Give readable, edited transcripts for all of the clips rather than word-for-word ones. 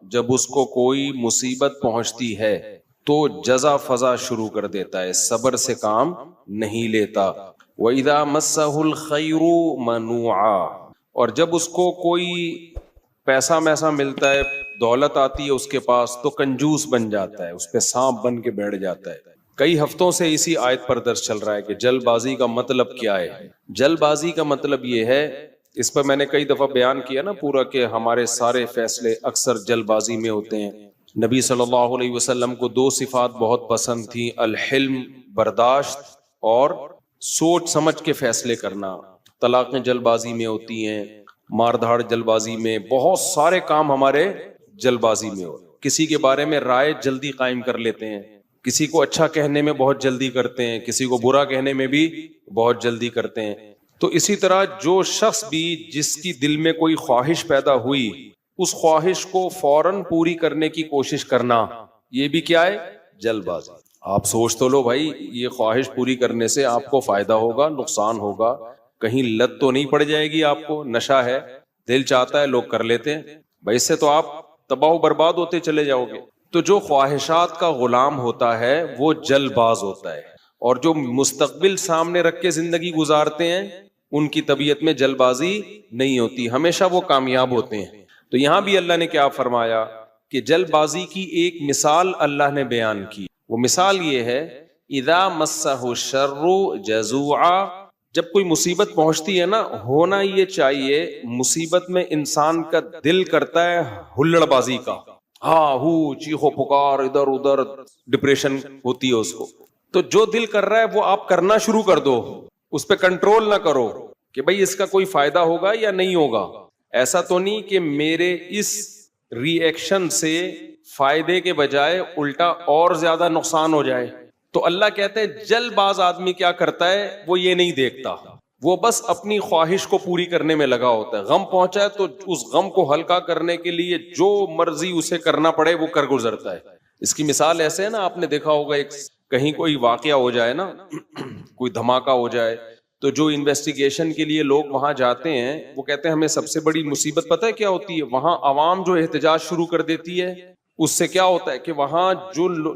جب اس کو کوئی مصیبت پہنچتی ہے تو جزا فضا شروع کر دیتا ہے، صبر سے کام نہیں لیتا۔ وَإِذَا مَسَّهُ الْخَيْرُ مَنُوعًا، اور جب اس کو کوئی پیسہ میسا ملتا ہے، دولت آتی ہے اس کے پاس، تو کنجوس بن جاتا ہے، اس پہ سانپ بن کے بیٹھ جاتا ہے۔ کئی ہفتوں سے اسی آیت پر درس چل رہا ہے کہ جلد بازی کا مطلب کیا ہے۔ جلد بازی کا مطلب یہ ہے، اس پر میں نے کئی دفعہ بیان کیا نا پورا، کہ ہمارے سارے فیصلے اکثر جلد بازی میں ہوتے ہیں۔ نبی صلی اللہ علیہ وسلم کو دو صفات بہت پسند تھیں، الحلم برداشت، اور سوچ سمجھ کے فیصلے کرنا۔ طلاقیں جلد بازی میں ہوتی ہیں، مار دھاڑ جلد بازی میں، بہت سارے کام ہمارے جلد بازی میں ہو۔ کسی کے بارے میں رائے جلدی قائم کر لیتے ہیں، کسی کو اچھا کہنے میں بہت جلدی کرتے ہیں، کسی کو برا کہنے میں بھی بہت جلدی کرتے ہیں۔ تو اسی طرح جو شخص بھی جس کی دل میں کوئی خواہش پیدا ہوئی، اس خواہش کو فوراً پوری کرنے کی کوشش کرنا، یہ بھی کیا ہے؟ جلد بازی۔ آپ سوچ تو لو بھائی، یہ خواہش پوری کرنے سے آپ کو فائدہ ہوگا، نقصان ہوگا، کہیں لت تو نہیں پڑ جائے گی آپ کو، نشہ ہے، دل چاہتا ہے لوگ کر لیتے ہیں بھائی، اس سے تو آپ تباہ و برباد ہوتے چلے جاؤ گے۔ تو جو خواہشات کا غلام ہوتا ہے وہ جلد باز ہوتا ہے، اور جو مستقبل سامنے رکھ کے زندگی گزارتے ہیں ان کی طبیعت میں جلد بازی نہیں ہوتی، ہمیشہ وہ کامیاب ہوتے ہیں۔ تو یہاں بھی اللہ نے کیا فرمایا کہ جلد بازی کی ایک مثال اللہ نے بیان کی، وہ مثال یہ ہے، اذا مسہ الشر جزوعا، جب کوئی مصیبت پہنچتی ہے نا، ہونا یہ چاہیے مصیبت میں انسان کا دل کرتا ہے ہلڑ بازی کا، ہاں ہو چیخو پکار، ادھر ادھر ڈپریشن ہوتی ہے اس کو۔ تو جو دل کر رہا ہے وہ آپ کرنا شروع کر دو، اس پہ کنٹرول نہ کرو کہ بھئی اس کا کوئی فائدہ ہوگا یا نہیں ہوگا۔ ایسا تو نہیں کہ میرے اس ری ایکشن سے فائدے کے بجائے الٹا اور زیادہ نقصان ہو جائے۔ تو اللہ کہتے ہیں جلد باز آدمی کیا کرتا ہے، وہ یہ نہیں دیکھتا، وہ بس اپنی خواہش کو پوری کرنے میں لگا ہوتا ہے۔ غم پہنچا ہے تو اس غم کو ہلکا کرنے کے لیے جو مرضی اسے کرنا پڑے وہ کر گزرتا ہے۔ اس کی مثال ایسے ہے نا، آپ نے دیکھا ہوگا ایک کہیں کوئی واقعہ ہو جائے نا، کوئی دھماکہ ہو جائے، تو جو انویسٹیگیشن کے لیے لوگ وہاں جاتے ہیں وہ کہتے ہیں ہمیں سب سے بڑی مصیبت پتہ ہے کیا ہوتی ہے، وہاں عوام جو احتجاج شروع کر دیتی ہے، اس سے کیا ہوتا ہے کہ وہاں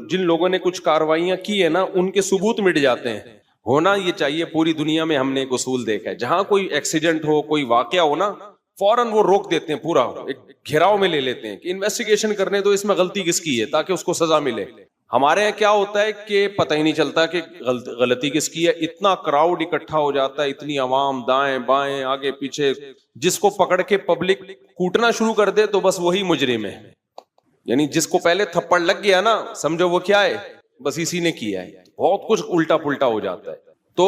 جن لوگوں نے کچھ کارروائیاں کی ہے نا ان کے ثبوت مٹ جاتے ہیں۔ ہونا یہ چاہیے، پوری دنیا میں ہم نے ایک اصول دیکھا ہے، جہاں کوئی ایکسیڈنٹ ہو، کوئی واقعہ ہو نا، فوراً وہ روک دیتے ہیں، پورا ایک گھیراؤ میں لے لیتے ہیں کہ انویسٹیگیشن کرنے تو اس میں غلطی کس کی ہے تاکہ اس کو سزا ملے۔ ہمارے یہاں کیا ہوتا ہے کہ پتہ ہی نہیں چلتا کہ غلطی کس کی ہے، اتنا کراؤڈ اکٹھا ہو جاتا ہے، اتنی عوام دائیں بائیں آگے پیچھے، جس کو پکڑ کے پبلک کوٹنا شروع کر دے تو بس وہی مجرم ہے، یعنی جس کو پہلے تھپڑ لگ گیا نا سمجھو وہ کیا ہے، بس اسی نے کیا ہے۔ بہت کچھ الٹا پلٹا ہو جاتا ہے۔ تو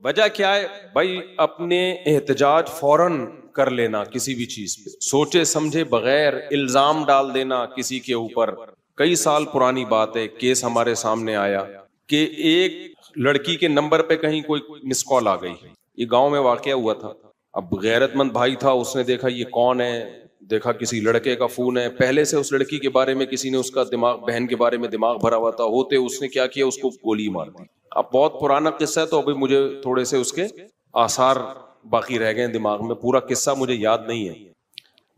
وجہ کیا ہے بھائی، اپنے احتجاج فوراً کر لینا کسی بھی چیز پہ، سوچے سمجھے بغیر الزام ڈال دینا کسی کے اوپر۔ کئی سال پرانی بات ہے، کیس ہمارے سامنے آیا کہ ایک لڑکی کے نمبر پہ کہیں کوئی مس کال آ گئی، یہ گاؤں میں واقعہ ہوا تھا۔ اب غیرت مند بھائی تھا، اس نے دیکھا یہ کون ہے، دیکھا کسی لڑکے کا فون ہے، پہلے سے اس لڑکی کے بارے میں کسی نے اس کا دماغ، بہن کے بارے میں دماغ بھرا ہوا تھا، ہوتے اس نے کیا کیا، اس کو گولی مار دی۔ اب بہت پرانا قصہ ہے تو ابھی مجھے تھوڑے سے اس کے آثار باقی رہ گئے دماغ میں، پورا قصہ مجھے یاد نہیں ہے۔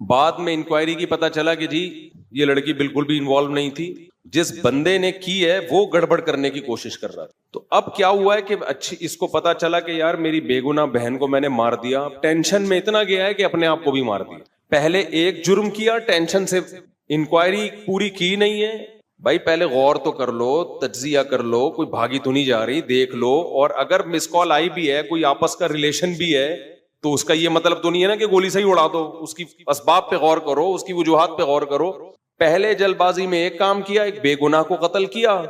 بعد میں انکوائری کی پتہ چلا کہ جی یہ لڑکی بالکل بھی انوالو نہیں تھی، جس بندے نے کی ہے وہ گڑبڑ کرنے کی کوشش کر رہا تھا۔ تو اب کیا ہوا ہے کہ اچھی اس کو پتا چلا کہ یار میری بے گناہ بہن کو میں نے مار دیا، ٹینشن میں اتنا گیا ہے کہ اپنے آپ کو بھی مار دیا۔ پہلے ایک جرم کیا، ٹینشن سے انکوائری پوری کی نہیں ہے، بھائی پہلے غور تو کر لو، تجزیہ کر لو، کوئی بھاگی تو نہیں جا رہی، دیکھ لو، اور اگر مس کال آئی بھی ہے، کوئی آپس کا ریلیشن بھی ہے، تو اس کا یہ مطلب تو نہیں ہے نا کہ گولی سے ہی اڑا دو، اس کی اسباب پہ غور کرو، اس کی وجوہات پہ غور کرو۔ پہلے جلد بازی میں ایک کام کیا، ایک بے گناہ کو قتل کیا،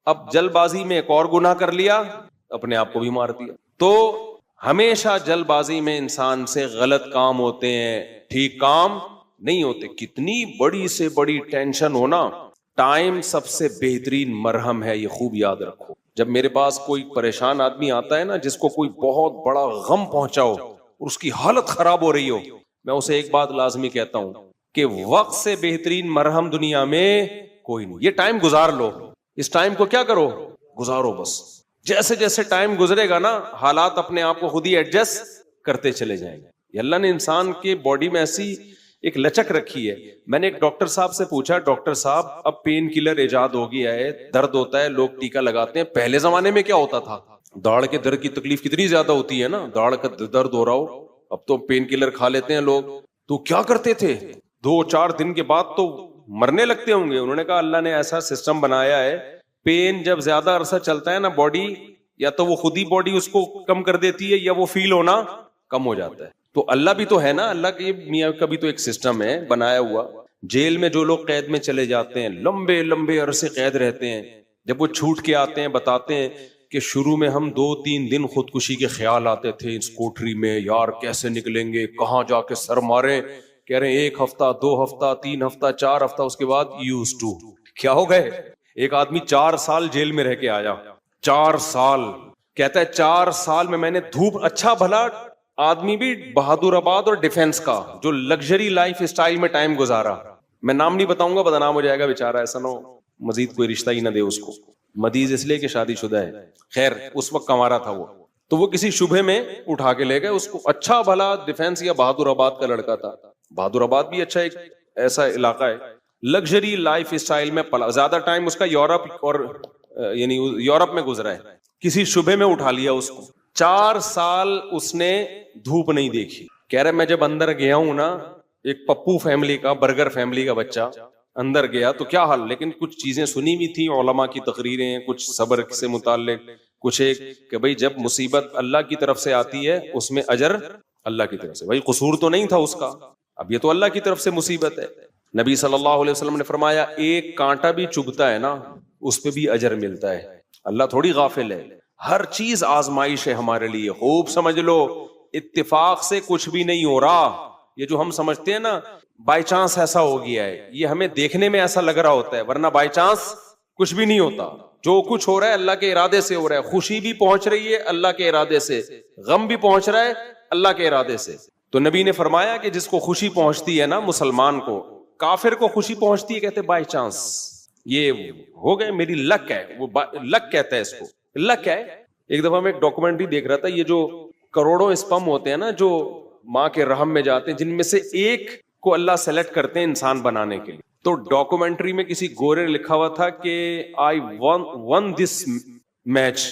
اب جلد بازی میں ایک اور گناہ کر لیا، اپنے آپ کو بھی مار دیا۔ تو ہمیشہ جلد بازی میں انسان سے غلط کام ہوتے ہیں، ٹھیک کام نہیں ہوتے۔ کتنی بڑی سے بڑی ٹینشن ہونا، ٹائم سب سے بہترین مرہم ہے، یہ خوب یاد رکھو۔ جب میرے پاس کوئی پریشان آدمی آتا ہے نا، جس کو کوئی بہت بڑا غم پہنچا ہو اور اس کی حالت خراب ہو رہی ہو، میں اسے ایک بات لازمی کہتا ہوں کہ وقت سے بہترین مرہم دنیا میں کوئی نہیں۔ یہ ٹائم گزار لو، اس ٹائم کو کیا کرو، گزارو بس۔ جیسے جیسے ٹائم گزرے گا نا، حالات اپنے آپ کو خود ہی ایڈجسٹ کرتے چلے جائیں گے۔ اللہ نے انسان کے باڈی میں ایسی ایک لچک رکھی ہے. میں نے ایک ڈاکٹر صاحب سے پوچھا, ڈاکٹر صاحب اب پین کلر ایجاد ہو گیا ہے, درد ہوتا ہے, لوگ ٹیکا لگاتے ہیں, پہلے زمانے میں کیا ہوتا تھا؟ داڑھ کے درد کی تکلیف کتنی زیادہ ہوتی ہے نا, داڑھ کا درد ہو رہا ہو, اب تو پین کلر کھا لیتے ہیں لوگ. تو کیا کرتے تھے؟ 2-4 دن کے بعد تو مرنے لگتے ہوں گے. انہوں نے کہا اللہ نے ایسا سسٹم بنایا ہے, پین جب زیادہ عرصہ چلتا ہے نا باڈی, یا تو وہ خود ہی باڈی اس کو کم کر دیتی ہے یا وہ فیل ہونا کم ہو جاتا ہے. تو اللہ بھی تو ہے نا, اللہ کے میاں کا بھی تو ایک سسٹم ہے بنایا ہوا. جیل میں جو لوگ قید میں چلے جاتے ہیں, لمبے لمبے عرصے قید رہتے ہیں, جب وہ چھوٹ کے آتے ہیں بتاتے ہیں کہ شروع میں ہم 2-3 دن خودکشی کے خیال آتے تھے اس کوٹری میں, یار کیسے نکلیں گے, کہاں جا کے سر ماریں. کہہ رہے ہیں 1 ہفتہ 2 ہفتہ 3 ہفتہ 4 ہفتہ, اس کے بعد یوز ٹو. کیا ہو گئے؟ ایک آدمی 4 سال جیل میں رہ کے آیا, 4 سال. کہتا ہے 4 سال میں نے دھوپ, اچھا بھلا آدمی بھی بہادر آباد اور ڈیفنس کا جو لگژری لائف اسٹائل میں ٹائم گزارا. میں نام نہیں بتاؤں گا, بدنام ہو جائے گا بیچارہ, ایسا نہ ہو مزید کوئی رشتہ ہی نہ دے اس کو. مدیز اس لیے کہ شادی شدہ ہے. خیر اس وقت کمارا تھا وہ, تو وہ کسی شبہ میں اٹھا کے لے گئے اس کو. اچھا بھلا ڈیفنس یا بہادر آباد کا لڑکا تھا. بہادر آباد بھی اچھا ایک ایسا علاقہ ہے, لگژری لائف اسٹائل میں پلا, زیادہ ٹائم اس کا یورپ اور یعنی یورپ میں گزرا ہے. کسی شبہ میں اٹھا لیا اس کو. 4 سال اس نے دھوپ نہیں دیکھی. کہہ رہے میں جب اندر گیا ہوں نا, ایک پپو فیملی کا, برگر فیملی کا بچہ اندر گیا تو کیا حال, لیکن کچھ چیزیں سنی بھی تھی, علماء کی تقریریں, کچھ صبر سے متعلق, کچھ ایک کہ بھئی جب مصیبت اللہ کی طرف سے آتی ہے اس میں اجر اللہ کی طرف سے. بھئی قصور تو نہیں تھا اس کا, اب یہ تو اللہ کی طرف سے مصیبت ہے. نبی صلی اللہ علیہ وسلم نے فرمایا ایک کانٹا بھی چبھتا ہے نا اس پہ بھی اجر ملتا ہے. اللہ تھوڑی غافل ہے, ہر چیز آزمائش ہے ہمارے لیے. خوب سمجھ لو, اتفاق سے کچھ بھی نہیں ہو رہا. یہ جو ہم سمجھتے ہیں نا بائی چانس ایسا ہو گیا ہے, یہ ہمیں دیکھنے میں ایسا لگ رہا ہوتا ہے, ورنہ بائی چانس کچھ بھی نہیں ہوتا. جو کچھ ہو رہا ہے اللہ کے ارادے سے ہو رہا ہے. خوشی بھی پہنچ رہی ہے اللہ کے ارادے سے, غم بھی پہنچ رہا ہے اللہ کے ارادے سے. تو نبی نے فرمایا کہ جس کو خوشی پہنچتی ہے نا مسلمان کو, کافر کو خوشی پہنچتی ہے کہتے بائی چانس, یہ ہو گئے میری لک ہے, وہ لک کہتا ہے اس کو, لک ہے. ایک دفعہ میں ایک ڈاکومنٹری دیکھ رہا تھا, یہ جو کروڑوں اسپم ہوتے ہیں نا جو ماں کے رحم میں جاتے ہیں, جن میں سے ایک کو اللہ سلیکٹ کرتے ہیں انسان بنانے کے لیے. تو ڈاکومنٹری میں کسی گورے نے لکھا ہوا تھا کہ آئی ون دس میچ,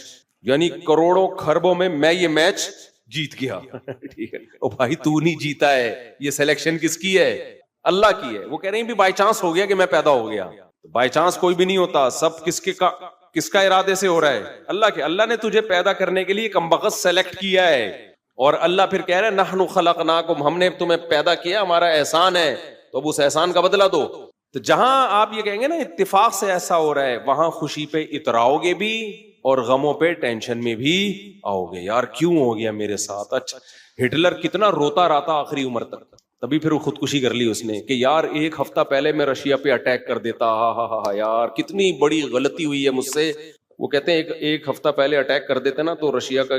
یعنی کروڑوں خربوں میں یہ میچ جیت گیا. ٹھیک ہے, او بھائی تو نہیں جیتا ہے, یہ سلیکشن کس کی ہے؟ اللہ کی ہے. وہ کہہ رہے ہیں بھی بائی چانس ہو گیا کہ میں پیدا ہو گیا. بائی چانس کوئی بھی نہیں ہوتا, سب کس کا ارادے سے ہو رہا ہے؟ اللہ کے. اللہ نے تجھے پیدا کرنے کے لیے کمبخت سلیکٹ کیا ہے, اور اللہ پھر کہہ رہے ہیں نحن خلقناکم, ہم نے تمہیں پیدا کیا, ہمارا احسان ہے, تو اب اس احسان کا بدلہ دو. تو جہاں آپ یہ کہیں گے نا اتفاق سے ایسا ہو رہا ہے, وہاں خوشی پہ اتراؤ گے بھی اور غموں پہ ٹینشن میں بھی آؤ گے. یار کیوں ہو گیا میرے ساتھ؟ اچھا ہٹلر کتنا روتا رہتا آخری عمر تک, تبھی پھر وہ خودکشی کر لی اس نے کہ یار 1 ہفتہ پہلے میں رشیا پہ اٹیک کر دیتا, ہاں یار کتنی بڑی غلطی ہوئی ہے مجھ سے. وہ کہتے ہیں ایک ہفتہ پہلے اٹیک کر دیتے نا تو رشیا کا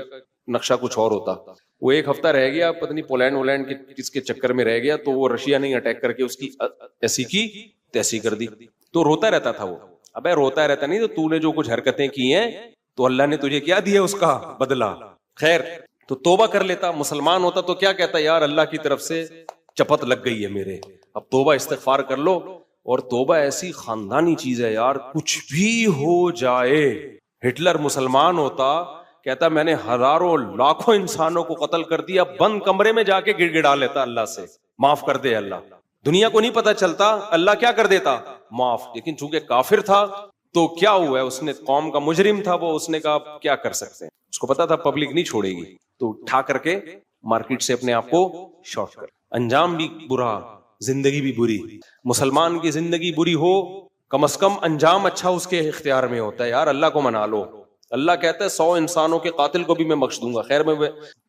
نقشہ کچھ اور ہوتا. وہ 1 ہفتہ رہ گیا, پتہ نہیں پولینڈ کے کس کے چکر میں رہ گیا, تو وہ رشیا نے اٹیک کر کے اس کی ایسی کی تیسی کر دی. تو روتا رہتا تھا وہ. ابے روتا رہتا نہیں, تو نے جو کچھ حرکتیں کی ہیں تو اللہ نے تجھے کیا دیا اس کا بدلہ. خیر تو توبہ کر لیتا, مسلمان ہوتا تو کیا کہتا یار اللہ کی طرف سے چپت لگ گئی ہے میرے, اب توبہ استغفار کر لو. اور توبہ ایسی خاندانی چیز ہے یار, کچھ بھی ہو جائے. ہٹلر مسلمان ہوتا, کہتا میں نے ہزاروں لاکھوں انسانوں کو قتل کر دیا, بند کمرے میں جا کے گڑ گڑا لیتا اللہ سے, معاف کر دے اللہ. دنیا کو نہیں پتا چلتا, اللہ کیا کر دیتا, معاف. لیکن چونکہ کافر تھا تو کیا ہوا ہے, اس نے قوم کا مجرم تھا وہ, اس نے کہا کیا کر سکتے ہیں, اس کو پتا تھا پبلک نہیں چھوڑے گی, تو اٹھا کر کے مارکیٹ سے اپنے آپ کو شارٹ کر. انجام بھی برا, زندگی بھی بری. مسلمان کی زندگی بری ہو, کم از کم انجام اچھا اس کے اختیار میں ہوتا ہے. یار اللہ کو منا لو. اللہ کہتا ہے 100 انسانوں کے قاتل کو بھی میں بخش دوں گا. خیر میں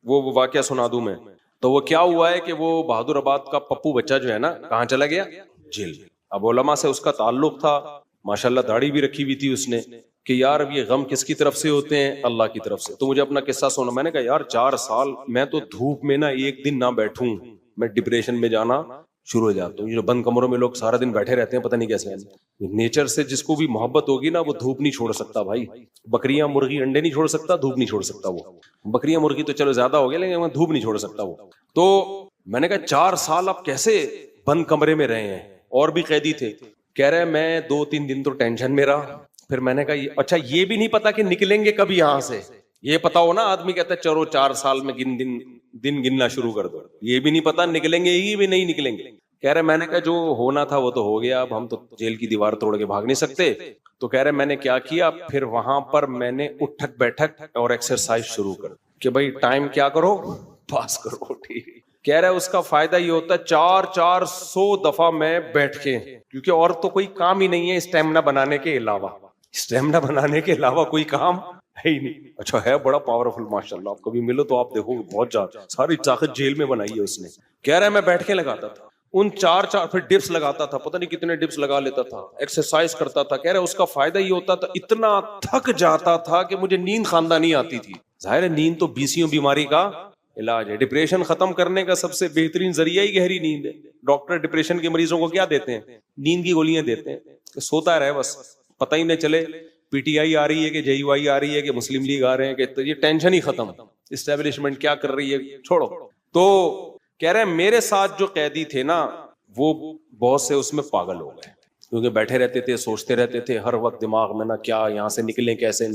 وہ واقعہ سنا دوں میں. تو وہ کیا ہوا ہے کہ وہ بہادر آباد کا پپو بچہ جو ہے نا کہاں چلا گیا, جیل. اب علماء سے اس کا تعلق تھا, ماشاءاللہ داڑھی بھی رکھی ہوئی تھی اس نے, کہ یار اب یہ غم کس کی طرف سے ہوتے ہیں, اللہ کی طرف سے. تو مجھے اپنا قصہ سنا, میں نے کہا یار 4 سال میں تو دھوپ میں نا 1 دن نہ بیٹھوں, میں ڈپریشن میں جانا شروع ہو جاتا ہوں. یہ جو بند کمروں میں لوگ سارا دن بیٹھے رہتے ہیں پتہ نہیں کیسے. نیچر سے جس کو بھی محبت ہوگی نا وہ دھوپ نہیں چھوڑ سکتا بھائی. بکریاں مرغی انڈے نہیں چھوڑ سکتا, دھوپ نہیں چھوڑ سکتا. وہ بکریاں مرغی تو چلو زیادہ ہو گیا, لیکن دھوپ نہیں چھوڑ سکتا وہ. تو میں نے کہا 4 سال اب کیسے بند کمرے میں رہے ہیں, اور بھی قیدی تھے. کہہ رہے میں 2-3 دن تو ٹینشن میں رہا, پھر میں نے کہا اچھا یہ بھی نہیں پتا کہ نکلیں گے کبھی یہاں سے. یہ پتا ہو نا, آدمی کہتا ہے چلو 4 سال میں دن گننا شروع کر دو, یہ بھی نہیں پتا نکلیں گے ہی بھی نہیں نکلیں گے. کہہ رہے میں نے کہا جو ہونا تھا وہ تو ہو گیا, اب ہم تو جیل کی دیوار توڑ کے بھاگ نہیں سکتے. تو کہہ رہے میں نے کیا کیا, پھر وہاں پر میں نے اٹھک بیٹھک اور ایکسرسائز شروع کر کہ بھائی ٹائم کیا کرو, پاس کرو. ٹھیک. کہہ رہے اس کا فائدہ یہ ہوتا ہے 400 دفعہ میں بیٹھ کے, کیونکہ اور تو کوئی کام ہی نہیں ہے اسٹیمنا بنانے کے علاوہ, اسٹیمنا بنانے کے علاوہ کوئی کام ہے ہی نہیں. اچھا ہے بڑا پاورفل ماشاءاللہ, آپ کبھی ملو تو آپ دیکھو بہت زیادہ ساری طاقت جیل میں بنائی ہے اس نے. کہہ رہے میں بیٹھ کے لگاتا تھا ان 4 پھر ڈپس لگاتا تھا, پتہ نہیں کتنے ڈپس لگا لیتا تھا, ایکسرسائز کرتا تھا. کہہ رہے اس کا فائدہ یہ ہوتا تھا اتنا تھک جاتا تھا کہ مجھے نیند خاندانی آتی تھی. ظاہر ہے نیند تو 20 بیماری کا علاج ہے. ڈپریشن ختم کرنے کا سب سے بہترین ذریعہ ہی گہری نیند ہے. ڈاکٹر ڈپریشن کے مریضوں کو کیا دیتے ہیں, نیند کی گولیاں دیتے ہیں کہ سوتا رہے بس, پتہ ہی نہ چلے پی ٹی آئی آ رہی ہے کہ جے یو آئی آ رہی ہے کہ مسلم لیگ آ رہے ہیں, کہ یہ ٹینشن ہی ختم, اسٹیبلشمنٹ کیا کر رہی ہے چھوڑو. تو کہہ رہے ہیں میرے ساتھ جو قیدی تھے نا وہ بہت سے اس میں پاگل ہو گئے, کیونکہ بیٹھے رہتے تھے, سوچتے رہتے تھے ہر وقت دماغ میں نا کیا یہاں سے نکلیں کیسے,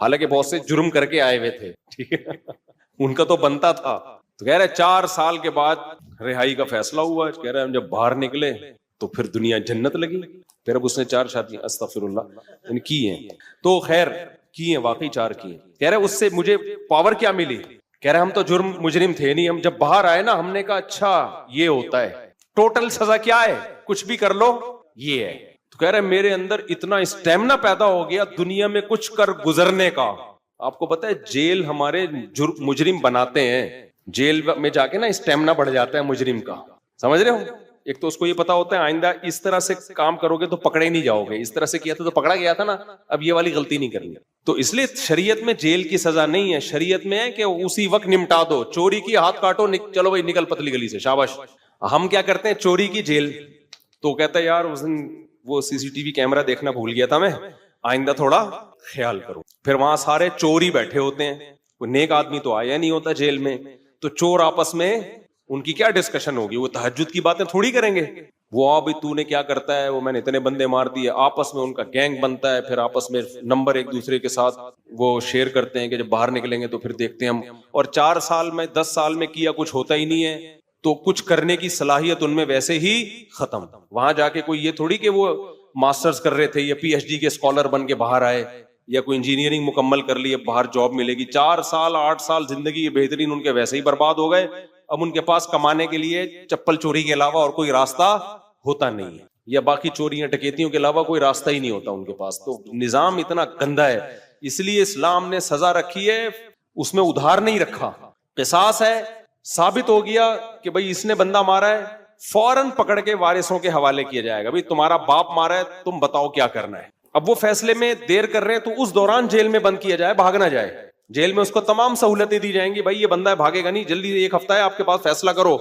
حالانکہ بہت سے جرم کر کے آئے ہوئے تھے. ٹھیک ہے, ان کا تو بنتا تھا. تو کہہ رہے 4 سال کے بعد رہائی کا فیصلہ ہوا. کہہ رہے ہم جب باہر نکلے تو پھر دنیا جنت لگی. پھر اب اس نے 4 شادیاں استغفر اللہ کی ہیں. تو خیر کی ہیں, واقعی 4 کی ہیں. کہہ رہے اس سے مجھے پاور کیا ملی. کہہ رہے ہم تو مجرم تھے نہیں, ہم جب باہر آئے نا ہم نے کہا اچھا یہ ہوتا ہے, ٹوٹل سزا کیا ہے, کچھ بھی کر لو یہ ہے. تو کہہ رہے میرے اندر اتنا اسٹیمنا پیدا ہو گیا دنیا میں کچھ کر گزرنے کا. آپ کو پتا ہے جیل ہمارے مجرم بناتے ہیں, جیل میں جا کے نا اسٹیمنا بڑھ جاتا ہے مجرم کا, سمجھ رہے ہو. ایک تو اس کو یہ پتا ہوتا ہے آئندہ اس طرح سے کام کرو گے تو پکڑے نہیں جاؤ گے, اس طرح سے کیا تھا تو پکڑا گیا تھا نا, اب یہ والی غلطی نہیں کرنی. تو اس لیے شریعت میں جیل کی سزا نہیں ہے, شریعت میں ہے کہ اسی وقت نمٹا دو. چوری کی ہاتھ کاٹو, چلو بھائی نکل پتلی گلی سے, شاباش. ہم کیا کرتے ہیں چوری کی جیل, تو کہتا ہے یار اس دن وہ سی سی ٹی وی کیمرہ دیکھنا بھول گیا تھا میں, آئندہ تھوڑا خیال کرو. پھر وہاں سارے چور ہی بیٹھے ہوتے ہیں, کوئی نیک آدمی تو آیا نہیں ہوتا جیل میں. تو چور آپس میں ان کی کیا ڈسکشن ہوگی, وہ تہجد کی باتیں تھوڑی کریں گے. وہ بھائی تو نے کیا کرتا ہے, وہ میں نے اتنے بندے مار دیے, آپس میں ان کا گینگ بنتا ہے. پھر آپس میں نمبر ایک دوسرے کے ساتھ وہ شیئر کرتے ہیں کہ جب باہر نکلیں گے تو پھر دیکھتے ہیں ہم. اور 4 سال میں 10 سال میں کیا کچھ ہوتا ہی نہیں ہے, تو کچھ کرنے کی صلاحیت ان میں ویسے ہی ختم. وہاں جا کے کوئی یہ تھوڑی کہ وہ ماسٹرز کر رہے تھے یا پی ایچ ڈی کے اسکالر بن کے باہر آئے, یا کوئی انجینئرنگ مکمل کر لی اب باہر جاب ملے گی. 4 سال 8 سال زندگی بہترین ان کے ویسے ہی برباد ہو گئے. اب ان کے پاس کمانے کے لیے چپل چوری کے علاوہ اور کوئی راستہ ہوتا نہیں ہے, یا باقی چوریاں ڈکیتیوں کے علاوہ کوئی راستہ ہی نہیں ہوتا ان کے پاس. تو نظام اتنا گندا ہے, اس لیے اسلام نے سزا رکھی ہے, اس میں ادھار نہیں رکھا. قصاص ہے, ثابت ہو گیا کہ بھئی اس نے بندہ مارا ہے, فوراً پکڑ کے وارثوں کے حوالے کیا جائے گا, بھئی تمہارا باپ مارا ہے تم بتاؤ کیا کرنا ہے. اب وہ فیصلے میں دیر کر رہے ہیں تو اس دوران جیل میں بند کیا جائے, بھاگ نہ جائے. جیل میں اس کو تمام سہولتیں دی جائیں گی, بھائی یہ بندہ ہے بھاگے گا نہیں, جلدی 1 ہفتہ ہے آپ کے پاس, فیصلہ کرو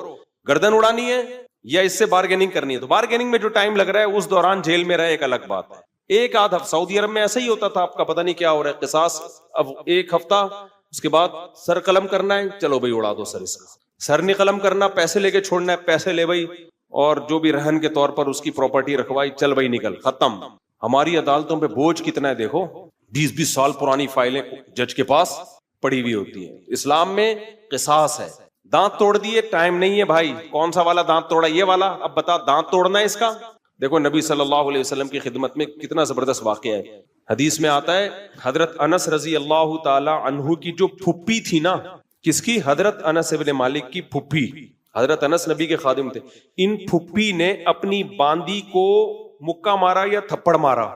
گردن اڑانی ہے یا اس سے بارگیننگ کرنی ہے. تو بارگیننگ میں جو ٹائم لگ رہا ہے اس دوران جیل میں رہے ایک الگ بات ہے. 1 آدھ ہفتہ سعودی عرب میں ایسا ہی ہوتا تھا, آپ کا پتہ نہیں کیا ہو رہا ہے. قصاص اب 1 ہفتہ, اس کے بعد سر قلم کرنا ہے, چلو بھائی اڑا دو سر اس کا. سر نہیں قلم کرنا, پیسے لے کے چھوڑنا ہے, پیسے لے بھائی, اور جو بھی رہن کے طور پر اس کی پراپرٹی رکھوائی, چل بھائی نکل, ختم. ہماری عدالتوں پہ بوجھ کتنا ہے دیکھو, 20 سال پرانی فائلیں جج کے پاس پڑی ہوئی ہوتی ہیں. اسلام میں قصاص ہے. دانت توڑ دیے, ٹائم نہیں ہے بھائی, کون سا والا دانت توڑا, یہ والا, اب بتا دانت توڑنا ہے اس کا. دیکھو نبی صلی اللہ علیہ وسلم کی خدمت میں کتنا زبردست واقعہ ہے. حدیث میں آتا ہے حضرت انس رضی اللہ تعالی عنہ کی جو پھپھی تھی نا, کس کی, حضرت انس ابن مالک کی پھپھی. حضرت انس نبی کے خادم تھے. ان پھپھی نے اپنی باندی کو مکہ مارا یا تھپڑ مارا,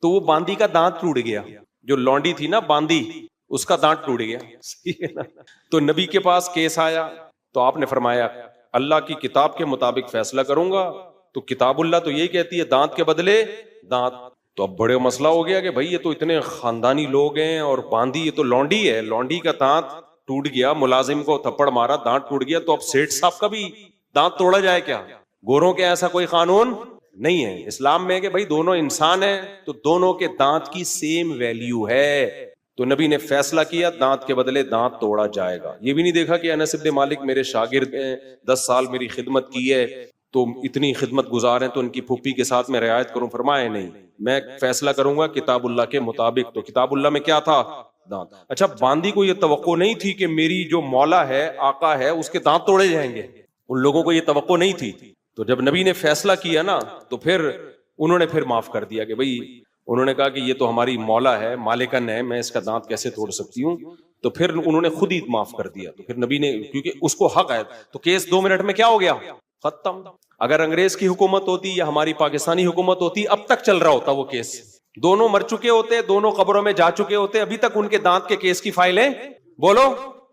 تو وہ باندی کا دانت ٹوٹ گیا. جو لونڈی تھی نا باندی, اس کا دانت ٹوٹ گیا. تو نبی کے پاس کیس آیا, تو آپ نے فرمایا اللہ کی کتاب کے مطابق فیصلہ کروں گا. تو کتاب اللہ تو یہی کہتی ہے دانت کے بدلے دانت. تو اب بڑے مسئلہ ہو گیا کہ بھائی یہ تو اتنے خاندانی لوگ ہیں, اور باندی یہ تو لونڈی ہے, لونڈی کا دانت ٹوٹ گیا, ملازم کو تھپڑ مارا دانت ٹوٹ گیا, تو اب سیٹھ صاحب کا بھی دانت توڑا جائے کیا؟ گوروں کے ایسا کوئی قانون نہیں ہے. اسلام میں کہ بھائی دونوں انسان ہیں تو دونوں کے دانت کی سیم ویلیو ہے. تو نبی نے فیصلہ کیا دانت کے بدلے دانت توڑا جائے گا. یہ بھی نہیں دیکھا کہ انس بن مالک میرے شاگرد ہیں, 10 سال میری خدمت کی ہے, تو اتنی خدمت گزار ہیں تو ان کی پھوپھی کے ساتھ میں رعایت کروں؟ فرمایا نہیں، میں فیصلہ کروں گا کتاب اللہ کے مطابق. تو کتاب اللہ میں کیا تھا؟ دانت. اچھا باندی کو یہ توقع نہیں تھی کہ میری جو مولا ہے، آقا ہے، اس کے دانت توڑے جائیں گے؟ ان لوگوں کو یہ توقع نہیں تھی. تو جب نبی نے فیصلہ کیا نا تو پھر انہوں نے پھر معاف کر دیا کہ بھئی، انہوں نے کہا کہ یہ تو ہماری مولا ہے، مالکن ہے، میں اس کا دانت کیسے توڑ سکتی ہوں؟ تو پھر انہوں نے خود ہی معاف کر دیا. تو پھر نبی نے، کیونکہ اس کو حق ہے، تو کیس 2 منٹ میں کیا ہو گیا؟ ختم. اگر انگریز کی حکومت ہوتی یا ہماری پاکستانی حکومت ہوتی، اب تک چل رہا ہوتا وہ کیس. دونوں مر چکے ہوتے، دونوں قبروں میں جا چکے ہوتے، ابھی تک ان کے دانت کے کیس کی فائلیں بولو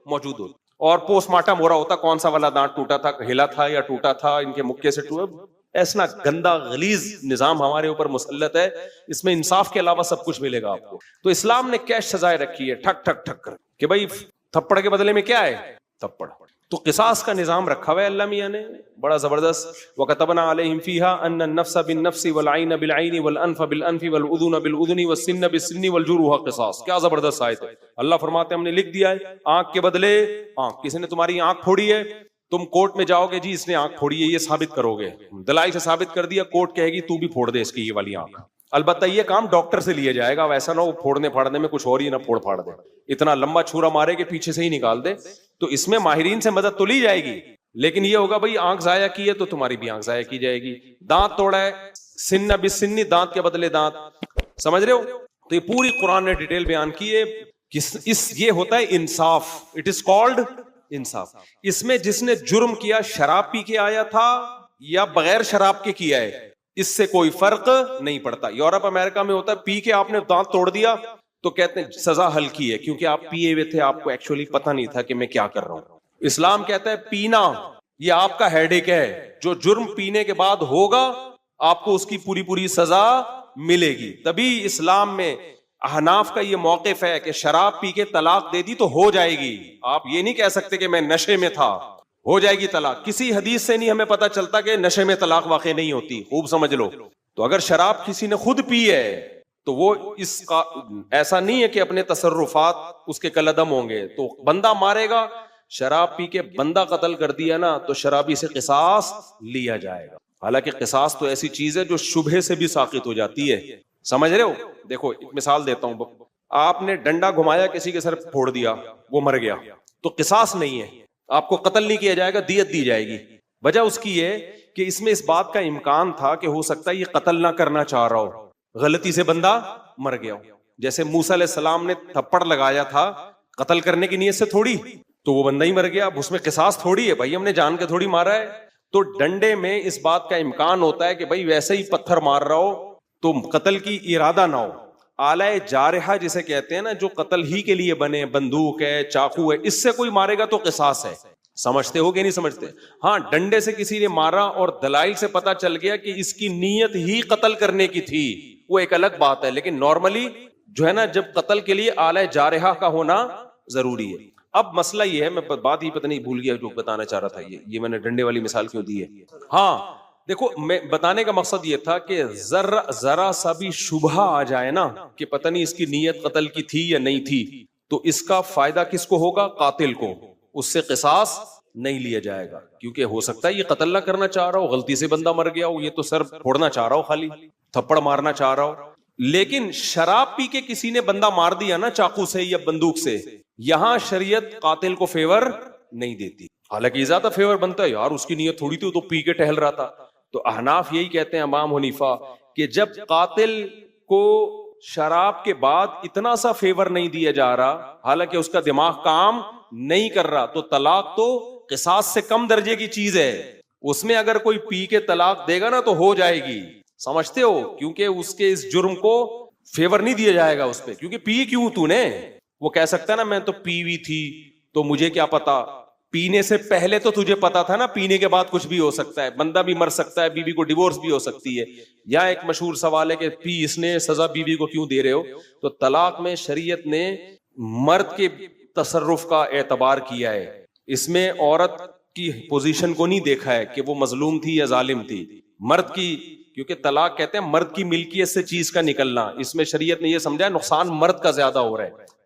موجود ہوتی، اور پوسٹ مارٹم ہو رہا ہوتا کون سا والا دانت ٹوٹا تھا، ہلا تھا یا ٹوٹا تھا، ان کے مکے سے ٹوٹا. ایسا گندا غلیظ نظام ہمارے اوپر مسلط ہے، اس میں انصاف کے علاوہ سب کچھ ملے گا آپ کو. تو اسلام نے کیش سزائے رکھی ہے، ٹھک ٹھک ٹھک کر کہ بھائی تھپڑ کے بدلے میں کیا ہے؟ تھپڑ. تو قصاص کا نظام رکھا ہوا ہے اللہ میاں نے بڑا زبردست. وَكَتَبْنَا عَلَيْهِمْ فِيهَا أَنَّ النَّفْسَ بِالنَّفْسِ وَالْعَيْنَ بِالْعَيْنِ وَالْأَنْفَ بِالْأَنْفِ وَالْأُذُنَ بِالْأُذُنِ وَالسِّنَّ بِالسِّنِّ وَالْجُرُوحَ قِصَاص. کیا زبردست آیت ہے. اللہ فرماتے ہیں ہم نے لکھ دیا ہے آنکھ کے بدلے آنکھ. کسی نے تمہاری آنکھ پھوڑی ہے، تم کورٹ میں جاؤ گے، جی اس نے آنکھ پھوڑی ہے، یہ ثابت کرو گے، دلائل سے ثابت کر دیا، کورٹ کہے گی تو بھی پھوڑ دے اس کی یہ والی آنکھ. البتہ یہ کام ڈاکٹر سے لیا جائے گا، ویسا نہ ہو پھوڑنے پھاڑنے میں کچھ اور ہی نہ پھوڑ پھاڑ دے، اتنا لمبا چھورا مارے کہ پیچھے سے ہی نکال دے. تو اس میں ماہرین سے مدد تو لی جائے گی، لیکن یہ ہوگا بھائی آنکھ ضائع کی ہے تو تمہاری بھی آنکھ ضائع کی جائے گی. دانت توڑا ہے، سن بالسن، دانت کے بدلے دانت. سمجھ رہے ہو؟ تو یہ پوری قرآن نے ڈیٹیل بیان کی ہے. یہ ہوتا ہے انصاف، اٹ از کالڈ انصاف. اس میں جس نے جرم کیا شراب پی کے آیا تھا یا بغیر شراب کے کیا ہے، اس سے کوئی فرق نہیں پڑتا. یورپ امریکہ میں ہوتا ہے پی کے آپ نے دانت توڑ دیا تو کہتے ہیں سزا ہلکی ہے، کیونکہ آپ پیے ہوئے تھے، آپ کو ایکچولی پتہ نہیں تھا کہ میں کیا کر رہا ہوں. اسلام کہتا ہے پینا یہ آپ کا ہیڈ ایک ہے، جو جرم پینے کے بعد ہوگا آپ کو اس کی پوری پوری سزا ملے گی. تبھی اسلام میں احناف کا یہ موقف ہے کہ شراب پی کے طلاق دے دی تو ہو جائے گی. آپ یہ نہیں کہہ سکتے کہ میں نشے میں تھا ہو جائے گی طلاق. کسی حدیث سے نہیں ہمیں پتہ چلتا کہ نشے میں طلاق واقع نہیں ہوتی، خوب سمجھ لو. تو اگر شراب کسی نے خود پی ہے تو وہ اس کا ایسا نہیں ہے کہ اپنے تصرفات اس کے کالعدم ہوں گے. تو بندہ مارے گا، شراب پی کے بندہ قتل کر دیا نا تو شرابی سے قصاص لیا جائے گا. حالانکہ قصاص تو ایسی چیز ہے جو شبہے سے بھی ساقط ہو جاتی ہے. سمجھ رہے ہو؟ دیکھو ایک مثال دیتا ہوں. آپ نے ڈنڈا گھمایا، کسی کے سر پھوڑ دیا، وہ مر گیا، تو قصاص نہیں ہے، آپ کو قتل نہیں کیا جائے گا، دیت دی جائے گی. وجہ اس کی ہے کہ اس میں اس بات کا امکان تھا کہ ہو سکتا ہے یہ قتل نہ کرنا چاہ رہا ہو، غلطی سے بندہ مر گیا. جیسے موسیٰ علیہ السلام نے تھپڑ لگایا تھا قتل کرنے کی نیت سے تھوڑی، تو وہ بندہ ہی مر گیا. اب اس میں قصاص تھوڑی ہے بھائی، ہم نے جان کے تھوڑی مارا ہے. تو ڈنڈے میں اس بات کا امکان ہوتا ہے کہ بھائی ویسے ہی پتھر مار رہا ہو تو قتل کی ارادہ نہ ہو. آلہ جارحہ جسے کہتے ہیں نا، جو قتل ہی کے لیے بنے، بندوق ہے، چاقو ہے، اس سے کوئی مارے گا تو قصاص ہے. سمجھتے ہو کہ نہیں سمجھتے؟ ہاں ڈنڈے سے کسی نے مارا اور دلائل سے پتا چل گیا کہ اس کی نیت ہی قتل کرنے کی تھی، وہ ایک الگ بات ہے. لیکن نارملی جو ہے نا، جب قتل کے لیے آلہ جارحہ کا ہونا ضروری ہے. اب مسئلہ یہ ہے، میں بات ہی پتہ نہیں بھول گیا جو بتانا چاہ رہا تھا. یہ میں نے ڈنڈے والی مثال کیوں دی ہے؟ ہاں دیکھو، میں بتانے کا مقصد یہ تھا کہ ذرا سا بھی شبہ آ جائے نا کہ پتہ نہیں اس کی نیت قتل کی تھی یا نہیں تھی، تو اس کا فائدہ کس کو ہوگا؟ قاتل کو. اس سے قصاص نہیں لیا جائے گا، کیونکہ ہو سکتا ہے یہ قتل نہ کرنا چاہ رہا ہو، غلطی سے بندہ مر گیا ہو، یہ تو سر پھوڑنا چاہ رہا ہو، خالی تھپڑ مارنا چاہ رہا ہو. لیکن شراب پی کے کسی نے بندہ مار دیا نا چاقو سے یا بندوق سے، یہاں شریعت قاتل کو فیور نہیں دیتی. حالانکہ زیادہ فیور بنتا ہے، یار اس کی نیت تھوڑی تھی، تو پی کے ٹہل رہا تھا. تو احناف یہی کہتے ہیں، امام حنیفہ، کہ جب قاتل کو شراب کے بعد اتنا سا فیور نہیں دیا جا رہا، حالانکہ اس کا دماغ کام نہیں کر رہا، تو طلاق تو قصاص سے کم درجے کی چیز ہے. اس میں اگر کوئی پی کے طلاق دے گا نا تو ہو جائے گی. سمجھتے ہو؟ کیونکہ اس کے اس جرم کو فیور نہیں دیا جائے گا اس پہ، کیونکہ پی کیوں تو نے؟ وہ کہہ سکتا ہے نا میں تو پی ہوئی تھی تو مجھے کیا پتا. پینے سے پہلے تو تجھے پتا تھا نا، پینے کے بعد کچھ بھی ہو سکتا ہے، بندہ بھی مر سکتا ہے، بیوی کو ڈیورس بھی ہو سکتی ہے. یا ایک مشہور سوال ہے کہ پی اس نے، سزا بیوی کو کیوں دے رہے ہو؟ تو طلاق میں شریعت نے مرد کے تصرف کا اعتبار کیا ہے، اس میں عورت کی پوزیشن کو نہیں دیکھا ہے کہ وہ مظلوم تھی یا ظالم تھی. مرد کی، کیونکہ طلاق کہتے ہیں مرد کی ملکیت سے چیز کا نکلنا، اس میں شریعت نے یہ سمجھا نقصان مرد کا زیادہ ہو رہا ہے.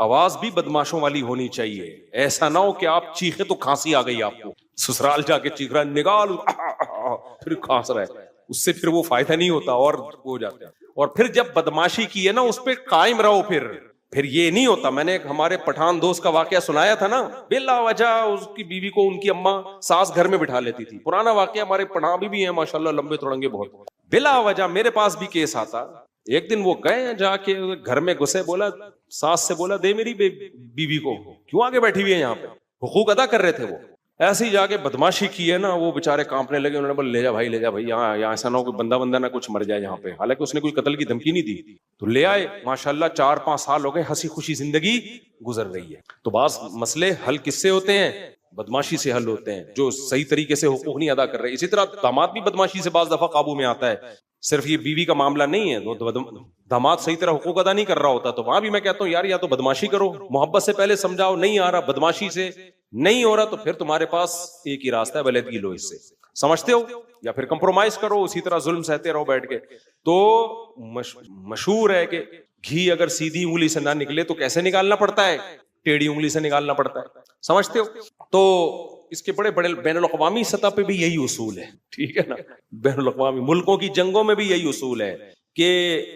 آواز بھی بدماشوں والی ہونی چاہیے. ایسا نہ ہو کہ آپ چیخے تو کھانسی آ گئی آپ کو, سسرال جا کے چیخ رہا ہے نگال پھر کھانس رہا ہے, اس سے پھر وہ فائدہ نہیں ہوتا اور ہو جاتا ہے. اور پھر جب بدماشی کی ہے نا اس پہ قائم رہو, پھر یہ نہیں ہوتا. میں نے ایک ہمارے پٹھان دوست کا واقعہ سنایا تھا نا, بلا وجہ اس کی بیوی کو ان کی اماں ساس گھر میں بٹھا لیتی تھی. پرانا واقعہ, ہمارے پٹھان بھی ہیں ماشاءاللہ, لمبے تھڑنگے بہت. بلا وجہ میرے پاس بھی کیس آتا. ایک دن وہ گئے جا کے گھر میں گھسے, بولا ساس سے بولا دے میری بیوی کو, کیوں آگے بیٹھی ہوئی ہے یہاں پہ, حقوق ادا کر رہے تھے وہ. ایسے ہی جا کے بدماشی کی ہے نا, وہ بےچارے کانپنے لگے. انہوں نے بولا لے جا بھائی یہاں ایسا نہ ہو کہ بندہ نہ کچھ مر جائے یہاں پہ. حالانکہ اس نے کوئی قتل کی دھمکی نہیں دی. تو لے آئے, ماشاءاللہ 4-5 سال ہو گئے, ہنسی خوشی زندگی گزر رہی ہے. تو بعض مسئلے حل کس سے ہوتے ہیں؟ بدماشی سے حل ہوتے ہیں, جو صحیح طریقے سے حقوق نہیں ادا کر رہے. اسی طرح داماد بھی بدماشی سے بعض دفعہ قابو میں آتا ہے. صرف یہ بیوی کا معاملہ نہیں ہے, داماد صحیح طرح حقوق ادا نہیں کر رہا ہوتا, تو وہاں بھی میں کہتا ہوں یار یا تو بدماشی کرو, محبت سے پہلے سمجھاؤ, نہیں آ رہا بدماشی سے نہیں ہو رہا, تو پھر تمہارے پاس ایک ہی راستہ ہے, علیحدگی لو اس سے, سمجھتے ہو, یا پھر کمپرومائز کرو, اسی طرح ظلم سہتے رہو بیٹھ کے. تو مشہور ہے کہ گھی اگر سیدھی انگلی سے نہ نکلے تو کیسے نکالنا پڑتا ہے؟ ٹیڑھی انگلی سے نکالنا پڑتا ہے, سمجھتے ہو. تو اس کے بڑے بین الاقوامی سطح پہ بھی یہی اصول ہے, ٹھیک ہے نا. بین الاقوامی ملکوں کی جنگوں میں بھی یہی اصول ہے کہ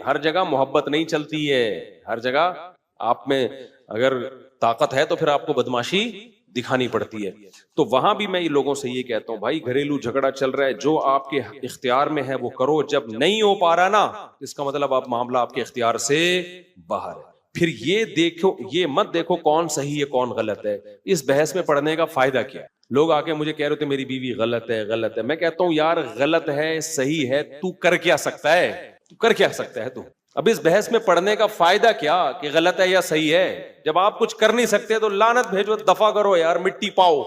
ہر جگہ محبت نہیں چلتی ہے. ہر جگہ آپ میں اگر طاقت ہے تو پھر آپ کو بدماشی دکھانی پڑتی ہے. تو وہاں بھی میں لوگوں سے یہ کہتا ہوں بھائی گھریلو جھگڑا چل رہا ہے, جو آپ کے اختیار میں ہے وہ کرو. جب نہیں ہو پا رہا نا, اس کا مطلب آپ معاملہ آپ کے اختیار سے باہر ہے. پھر یہ مت دیکھو کون صحیح ہے کون غلط ہے. اس بحث میں پڑھنے کا فائدہ کیا ہے؟ لوگ آ کے مجھے کہہ رہے تھے میری بیوی غلط ہے. میں کہتا ہوں یار غلط ہے صحیح ہے, تو کر کیا سکتا ہے تو اب اس بحث میں پڑھنے کا فائدہ کیا کہ غلط ہے یا صحیح ہے؟ جب آپ کچھ کر نہیں سکتے تو لعنت بھیجو, دفع کرو یار, مٹی پاؤ.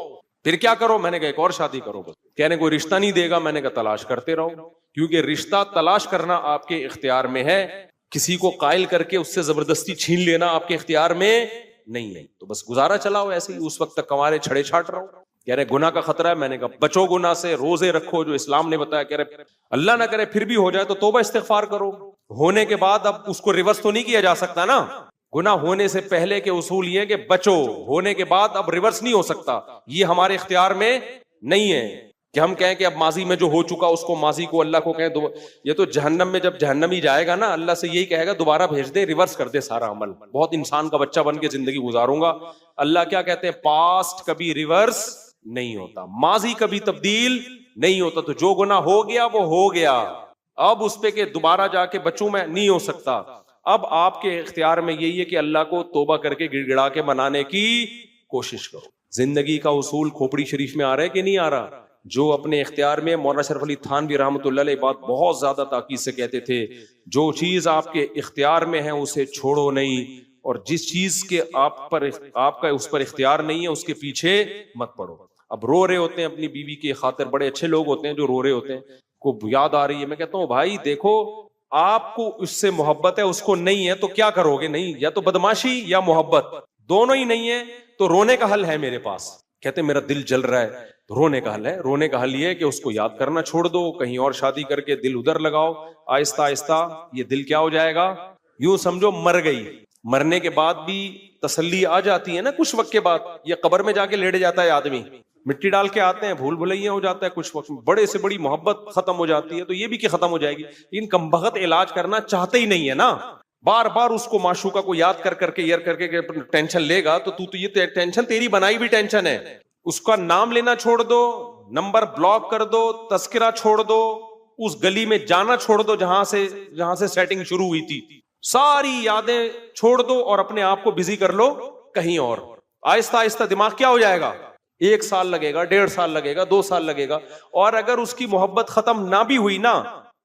پھر کیا کرو؟ میں نے کہا ایک اور شادی کرو. کہنے کوئی رشتہ نہیں دے گا. میں نے کہا تلاش کرتے رہو, کیونکہ رشتہ تلاش کرنا آپ کے اختیار میں ہے. کسی کو قائل کر کے اس سے زبردستی چھین لینا آپ کے اختیار میں نہیں ہے. تو بس گزارا چلاؤ ایسے ہی, اس وقت تک کمارے چھڑے چھاٹ رہو. کہہ رہے گناہ کا خطرہ ہے. میں نے کہا بچو گناہ سے, روزے رکھو جو اسلام نے بتایا. کہہ رہے اللہ نہ کرے پھر بھی ہو جائے تو توبہ استغفار کرو. ہونے کے بعد اب اس کو ریورس تو نہیں کیا جا سکتا نا. گناہ ہونے سے پہلے کے اصول یہ کہ بچو, ہونے کے بعد اب ریورس نہیں ہو سکتا. یہ ہمارے اختیار میں نہیں ہے کہ ہم کہیں کہ اب ماضی میں جو ہو چکا اس کو, ماضی کو اللہ کو کہیں. یہ تو جہنم میں جب جہنمی جائے گا نا, اللہ سے یہی کہے گا دوبارہ بھیج دے, ریورس کر دے سارا عمل. بہت انسان کا بچہ بن کے زندگی گزاروں گا. اللہ کیا کہتے ہیں؟ پاسٹ کبھی ریورس نہیں ہوتا, ماضی کبھی تبدیل نہیں ہوتا. تو جو گناہ ہو گیا وہ ہو گیا, اب اس پہ کہ دوبارہ جا کے بچوں میں نہیں ہو سکتا. اب آپ کے اختیار میں یہی ہے کہ اللہ کو توبہ کر کے گڑ گڑا کے منانے کی کوشش کرو. زندگی کا اصول کھوپڑی شریف میں آ رہا ہے کہ نہیں آ رہا؟ جو اپنے اختیار میں, مولانا شرف علی تھانوی رحمۃ اللہ علیہ بات بہت زیادہ تاکید سے کہتے تھے, جو چیز آپ کے اختیار میں ہے اسے چھوڑو نہیں, اور جس چیز کے آپ کا اس پر اختیار نہیں ہے اس کے پیچھے مت پڑو. اب رو رہے ہوتے ہیں اپنی بیوی کی خاطر, بڑے اچھے لوگ ہوتے ہیں جو رو رہے ہوتے ہیں, کو یاد آ رہی ہے. میں کہتا ہوں بھائی دیکھو, آپ کو اس سے محبت ہے, اس کو نہیں ہے, تو کیا کرو گے؟ نہیں, یا تو بدماشی یا محبت, دونوں ہی نہیں ہے. تو رونے کا حل ہے میرے پاس. کہتے ہیں میرا دل جل رہا ہے, رونے کا حل ہے. رونے کا حل یہ ہے کہ اس کو یاد کرنا چھوڑ دو, کہیں اور شادی کر کے دل ادھر لگاؤ. آہستہ آہستہ یہ دل کیا ہو جائے گا, یوں سمجھو مر گئی. مرنے کے بعد بھی تسلی آ جاتی ہے نا کچھ وقت کے بعد. یہ قبر میں جا کے لیٹ جاتا ہے آدمی, مٹی ڈال کے آتے ہیں, بھول بھلائیاں ہو جاتا ہے کچھ وقت میں, بڑے سے بڑی محبت ختم ہو جاتی ہے. تو یہ بھی کہ ختم ہو جائے گی, لیکن کمبخت علاج کرنا چاہتے ہی نہیں ہے نا. بار بار اس کو معشوقہ کو یاد کر کے ٹینشن لے گا تو یہ ٹینشن تیری بنائی بھی ٹینشن ہے. اس کا نام لینا چھوڑ دو, نمبر بلاک کر دو, تذکرہ چھوڑ دو, اس گلی میں جانا چھوڑ دو جہاں سے سیٹنگ شروع ہوئی تھی. ساری یادیں چھوڑ دو اور اپنے آپ کو بزی کر لو کہیں اور. آہستہ آہستہ دماغ کیا ہو جائے گا, 1 سال لگے گا, 1.5 سال لگے گا, 2 سال لگے گا. اور اگر اس کی محبت ختم نہ بھی ہوئی نا,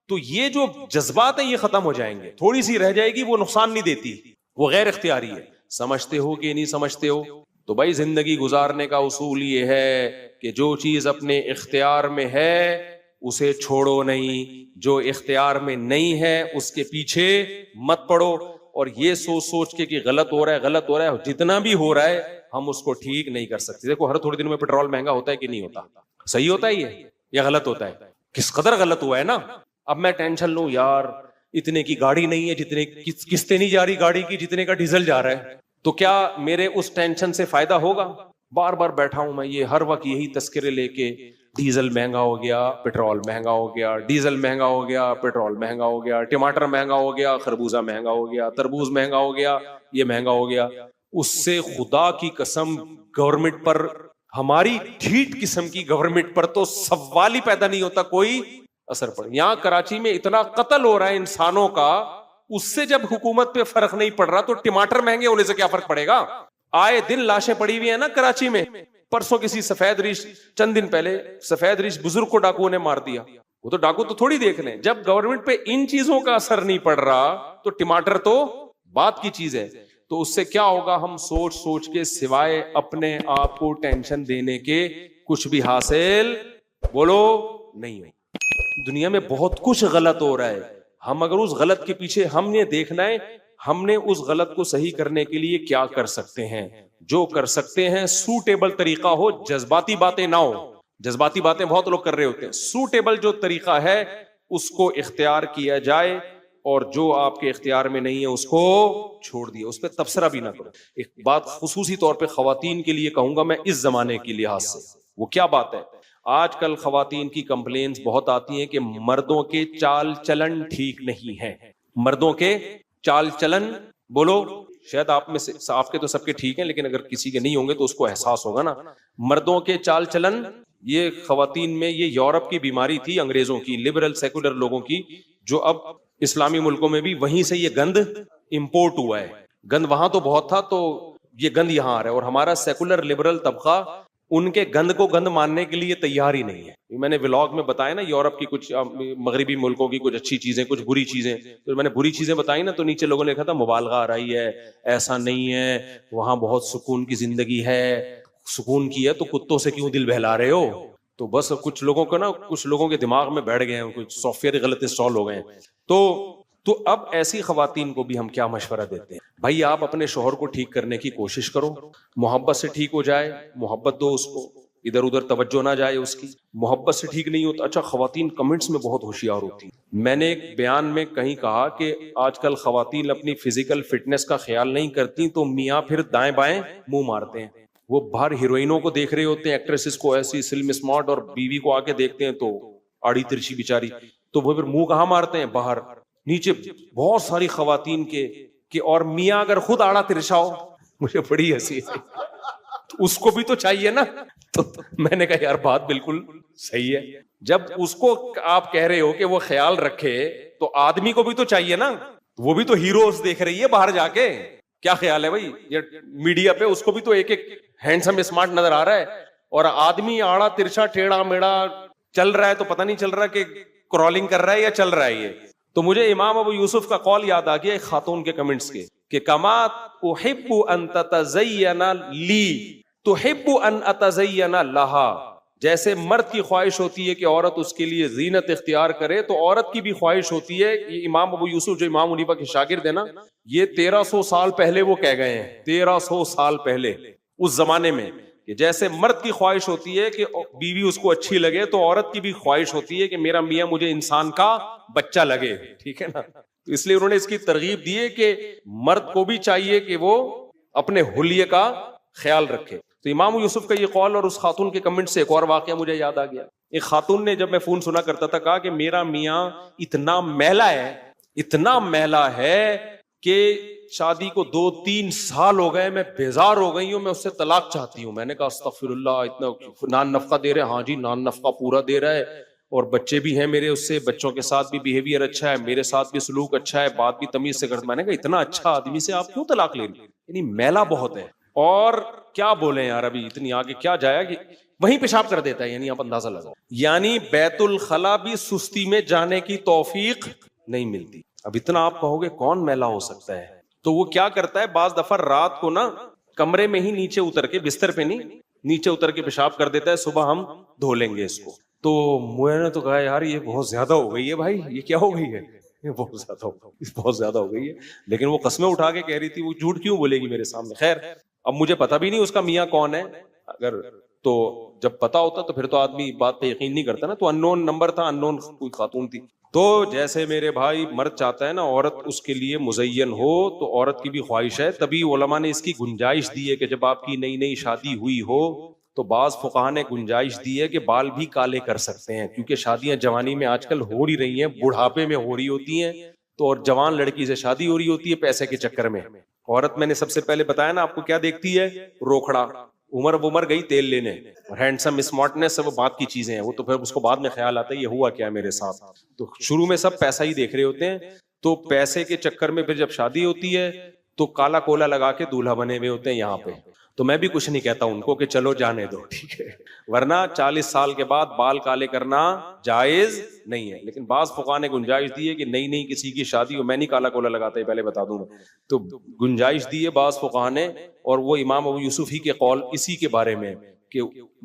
تو یہ جو جذبات ہیں یہ ختم ہو جائیں گے. تھوڑی سی رہ جائے گی, وہ نقصان نہیں دیتی, وہ غیر اختیاری ہے. سمجھتے ہو کہ نہیں سمجھتے ہو؟ تو بھائی زندگی گزارنے کا اصول یہ ہے کہ جو چیز اپنے اختیار میں ہے اسے چھوڑو نہیں, جو اختیار میں نہیں ہے اس کے پیچھے مت پڑو. اور یہ سوچ کے کہ غلط ہو رہا ہے, جتنا بھی ہو رہا ہے ہم اس کو ٹھیک نہیں کر سکتے. دیکھو ہر تھوڑے دن میں پیٹرول مہنگا ہوتا ہے کہ نہیں ہوتا؟ صحیح ہوتا ہے یہ یا غلط ہوتا ہے؟ کس قدر غلط ہوا ہے نا. اب میں ٹینشن لوں یار اتنے کی گاڑی نہیں ہے, جتنے قسطیں نہیں جا رہی گاڑی کی جتنے کا ڈیزل جا رہا ہے. تو کیا میرے اس ٹینشن سے فائدہ ہوگا؟ بار بار بیٹھا ہوں میں یہ ہر وقت یہی تذکرے لے کے، ڈیزل مہنگا ہو گیا، پیٹرول مہنگا ہو گیا، ڈیزل مہنگا ہو گیا، پیٹرول مہنگا ہو گیا، ٹماٹر مہنگا ہو گیا، خربوزہ مہنگا ہو گیا، تربوز مہنگا ہو گیا، یہ مہنگا ہو گیا. اس سے خدا کی قسم گورنمنٹ پر، ہماری ڈھیٹ قسم کی گورنمنٹ پر تو سوال ہی پیدا نہیں ہوتا کوئی اثر پڑے. یہاں کراچی میں اتنا قتل ہو رہا ہے انسانوں کا، اس سے جب حکومت پہ فرق نہیں پڑ رہا تو ٹماٹر مہنگے ہونے سے کیا فرق پڑے گا؟ آئے دن لاشیں پڑی ہوئی ہیں نا کراچی میں. پرسوں کسی سفید ریش، چند دن پہلے سفید ریش بزرگ کو ڈاکوؤں نے مار دیا. وہ تو ڈاکو تو تھوڑی دیکھ لیں، جب گورنمنٹ پہ ان چیزوں کا اثر نہیں پڑ رہا تو ٹماٹر تو بات کی چیز ہے. تو اس سے کیا ہوگا؟ ہم سوچ سوچ کے سوائے اپنے آپ کو ٹینشن دینے کے کچھ بھی حاصل بولو نہیں ہو. دنیا میں بہت کچھ غلط ہو رہا ہے. ہم اگر اس غلط کے پیچھے ہم نے دیکھنا ہے ہم نے اس غلط کو صحیح کرنے کے لیے کیا کر سکتے ہیں. جو کر سکتے ہیں سوٹیبل طریقہ ہو، جذباتی باتیں نہ ہو. جذباتی باتیں بہت لوگ کر رہے ہوتے ہیں. سوٹیبل جو طریقہ ہے اس کو اختیار کیا جائے، اور جو آپ کے اختیار میں نہیں ہے اس کو چھوڑ دیا، اس پہ تبصرہ بھی نہ کرو. ایک بات خصوصی طور پہ خواتین کے لیے کہوں گا میں اس زمانے کے لحاظ سے. وہ کیا بات ہے؟ آج کل خواتین کی کمپلینز بہت آتی ہیں کہ مردوں کے چال چلن ٹھیک نہیں ہے. مردوں کے چال چلن، بولو شاید آپ میں سے، آپ کے تو سب کے ٹھیک ہیں لیکن اگر کسی کے نہیں ہوں گے تو اس کو احساس ہوگا نا. مردوں کے چال چلن، یہ خواتین میں یہ یورپ کی بیماری تھی، انگریزوں کی، لبرل سیکولر لوگوں کی، جو اب اسلامی ملکوں میں بھی وہیں سے یہ گند امپورٹ ہوا ہے. گند وہاں تو بہت تھا تو یہ گند یہاں آ رہا ہے، اور ہمارا سیکولر لبرل طبقہ ان کے گند کو گند ماننے کے لیے تیار ہی نہیں ہے. میں نے ولاگ میں بتایا نا یورپ کی کچھ مغربی ملکوں کی کچھ اچھی چیزیں کچھ بری چیزیں، تو میں نے بری چیزیں بتائی نا تو نیچے لوگوں نے کہا تھا مبالغہ آ رہی ہے، ایسا نہیں ہے، وہاں بہت سکون کی زندگی ہے. سکون کی ہے تو کتوں سے کیوں دل بہلا رہے ہو؟ تو بس کچھ لوگوں کو نا، کچھ لوگوں کے دماغ میں بیٹھ گئے ہیں، کچھ سافٹ ویئر غلط انسٹال ہو گئے ہیں. تو اب ایسی خواتین کو بھی ہم کیا مشورہ دیتے ہیں؟ بھائی آپ اپنے شوہر کو ٹھیک کرنے کی کوشش کرو، محبت سے ٹھیک ہو جائے، محبت دو اس کو، ادھر ادھر توجہ نہ جائے اس کی. محبت سے ٹھیک نہیں ہوتا. اچھا خواتین کمنٹس میں بہت ہوشیار ہوتی ہیں. میں نے ایک بیان میں کہیں کہا کہ آج کل خواتین اپنی فزیکل فٹنس کا خیال نہیں کرتی تو میاں پھر دائیں بائیں منہ مارتے ہیں. وہ باہر ہیروئنوں کو دیکھ رہے ہوتے ہیں، ایکٹریسز کو ایسی سلم اسمارٹ، اور بیوی کو آ کے دیکھتے ہیں تو آڑی ترچی بیچاری، تو وہ پھر منہ کہاں مارتے ہیں؟ باہر. نیچے بہت ساری خواتین کے کہ اور میاں اگر خود آڑا ترچا ہو، مجھے بڑی ہنسی ہے، اس کو بھی تو چاہیے نا. تو میں نے کہا یار بات بالکل صحیح ہے. جب اس کو آپ کہہ رہے ہو کہ وہ خیال رکھے تو آدمی کو بھی تو چاہیے نا. وہ بھی تو ہیروز دیکھ رہی ہے باہر جا کے. کیا خیال ہے بھائی؟ یہ میڈیا پہ اس کو بھی تو ایک ایک ہینڈسم اسمارٹ نظر آ رہا ہے، اور آدمی آڑا ترچا ٹیڑھا میڑا چل رہا ہے تو پتہ نہیں چل رہا کہ کرالنگ کر رہا ہے یا چل رہا ہے یہ. تو مجھے امام ابو یوسف کا قول یاد آ گیا ایک خاتون کے کمنٹس کے کہ کما احب ان تتزین لی تحب ان اتزین لہا. جیسے مرد کی خواہش ہوتی ہے کہ عورت اس کے لیے زینت اختیار کرے تو عورت کی بھی خواہش ہوتی ہے. یہ امام ابو یوسف جو امام حنیفہ کے شاگرد ہیں نا، یہ 1300 سال پہلے وہ کہہ گئے ہیں، 1300 سال پہلے اس زمانے میں، کہ جیسے مرد کی خواہش ہوتی ہے کہ بیوی اس کو اچھی لگے تو عورت کی بھی خواہش ہوتی ہے کہ میرا میاں مجھے انسان کا بچہ لگے. ٹھیک ہے نا؟ تو اس لیے انہوں نے اس کی ترغیب دی ہے کہ مرد کو بھی چاہیے کہ وہ اپنے حلیے کا خیال رکھے. تو امام یوسف کا یہ قول اور اس خاتون کے کمنٹ سے ایک اور واقعہ مجھے یاد آ گیا. ایک خاتون نے جب میں فون سنا کرتا تھا کہا کہ میرا میاں اتنا میلا ہے، اتنا میلا ہے کہ شادی کو 2-3 سال ہو گئے، میں بیزار ہو گئی ہوں، میں اس سے طلاق چاہتی ہوں. میں نے کہا استغفر اللہ، اتنا نان نفقہ دے رہے؟ ہاں جی نان نفقہ پورا دے رہا ہے، اور بچے بھی ہیں میرے اس سے، بچوں کے ساتھ بھی بیہیویئر اچھا ہے، میرے ساتھ بھی سلوک اچھا ہے، بات بھی تمیز سے کرتا. میں نے کہا اتنا اچھا آدمی سے آپ کیوں طلاق لے رہی؟ یعنی میلا بہت ہے. اور کیا بولیں یار، ابھی اتنی آگے کیا جایا کہ وہیں پیشاب کر دیتا ہے. یعنی آپ اندازہ لگاؤ، یعنی بیت الخلا بھی سستی میں جانے کی توفیق نہیں ملتی. اب اتنا آپ کہو گے کون میلا ہو سکتا ہے؟ تو وہ کیا کرتا ہے بعض دفعہ رات کو نا کمرے میں ہی نیچے اتر کے، بستر پہ نہیں، نیچے اتر کے پیشاب کر دیتا ہے، صبح ہم دھو لیں گے اس کو. تو میں نے تو کہا یار یہ بہت زیادہ ہو گئی ہے بھائی، یہ کیا ہو گئی ہے؟ یہ بہت زیادہ ہو گئی ہے. لیکن وہ قسمیں اٹھا کے کہہ رہی تھی، وہ جھوٹ کیوں بولے گی میرے سامنے؟ خیر اب مجھے پتا بھی نہیں اس کا میاں کون ہے. اگر تو جب پتا ہوتا تو پھر تو آدمی بات پہ یقین نہیں کرتا نا. تو ان نون نمبر تھا، ان نون کوئی خاتون تھی. تو جیسے میرے بھائی مرد چاہتا ہے نا عورت اس کے لیے مزین ہو، تو عورت کی بھی خواہش ہے، تبھی علماء نے اس کی گنجائش دی ہے کہ جب آپ کی نئی نئی شادی ہوئی ہو تو بعض فقہا نے گنجائش دی ہے کہ بال بھی کالے کر سکتے ہیں، کیونکہ شادیاں جوانی میں آج کل ہو رہی رہی ہیں، بڑھاپے میں ہو رہی ہوتی ہیں، تو اور جوان لڑکی سے شادی ہو رہی ہوتی ہے پیسے کے چکر میں۔ عورت میں نے سب سے پہلے بتایا نا آپ کو کیا دیکھتی ہے، روکھڑا، عمر گئی تیل لینے، اور ہینڈسم اسمارٹنس وہ بات کی چیزیں ہیں، وہ تو پھر اس کو بعد میں خیال آتا ہے یہ ہوا کیا میرے ساتھ۔ تو شروع میں سب پیسہ ہی دیکھ رہے ہوتے ہیں، تو پیسے کے چکر میں پھر جب شادی ہوتی ہے تو کالا کولا لگا کے دولہا بنے ہوئے ہوتے ہیں یہاں پہ۔ تو میں بھی کچھ نہیں کہتا ان کو کہ چلو جانے دو، ٹھیک ہے، ورنہ 40 سال کے بعد بال کالے کرنا جائز نہیں ہے، لیکن بعض فقہا نے گنجائش دی ہے کہ نئی نئی کسی کی شادی ہو، میں نہیں کالا کولا لگاتا ہے پہلے بتا دوں میں، تو گنجائش دی ہے بعض فقہا نے، اور وہ امام ابو یوسف ہی کے قول اسی کے بارے میں کہ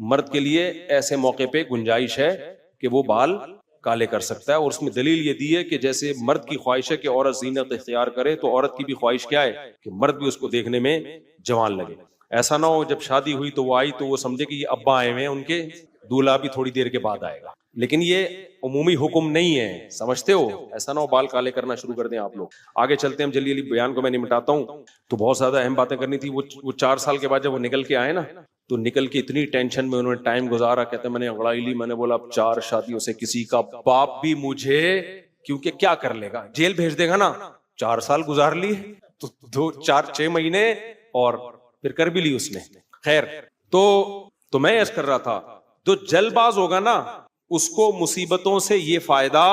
مرد کے لیے ایسے موقع پہ گنجائش ہے کہ وہ بال کالے کر سکتا ہے، اور اس میں دلیل یہ دی ہے کہ جیسے مرد کی خواہش ہے کہ عورت زینت اختیار کرے، تو عورت کی بھی خواہش کیا ہے کہ مرد بھی اس کو دیکھنے میں جوان لگے۔ ایسا نہ ہو جب شادی ہوئی تو وہ آئی تو وہ سمجھے کہ یہ ابا آئے ہوئے ہیں، ان کے دولہا بھی تھوڑی دیر کے بعد آئے گا، لیکن یہ عمومی حکم نہیں ہے، سمجھتے ہو، ایسا نہ ہو بال کالے کرنا شروع کر دیں آپ لوگ۔ آگے چلتے ہیں، ہم جلدی جلدی بیان کو میں نمٹاتا ہوں، تو بہت زیادہ اہم باتیں کرنی تھی۔ وہ 4 سال کے بعد جب وہ نکل کے آئے نا، تو نکل کے اتنی ٹینشن میں انہوں نے ٹائم گزارا، کہتے ہیں میں نے انگڑائی لی، میں نے بولا اب 4 شادیوں سے کسی کا باپ بھی مجھے، کیونکہ کیا کر لے گا، جیل بھیج دے گا نا، 4 سال گزار لی تو 6 مہینے اور پھر کر بھی لی اس نے۔ خیر، تو میں عرض کر رہا تھا، جو جلد باز ہوگا نا اس کو مصیبتوں سے یہ فائدہ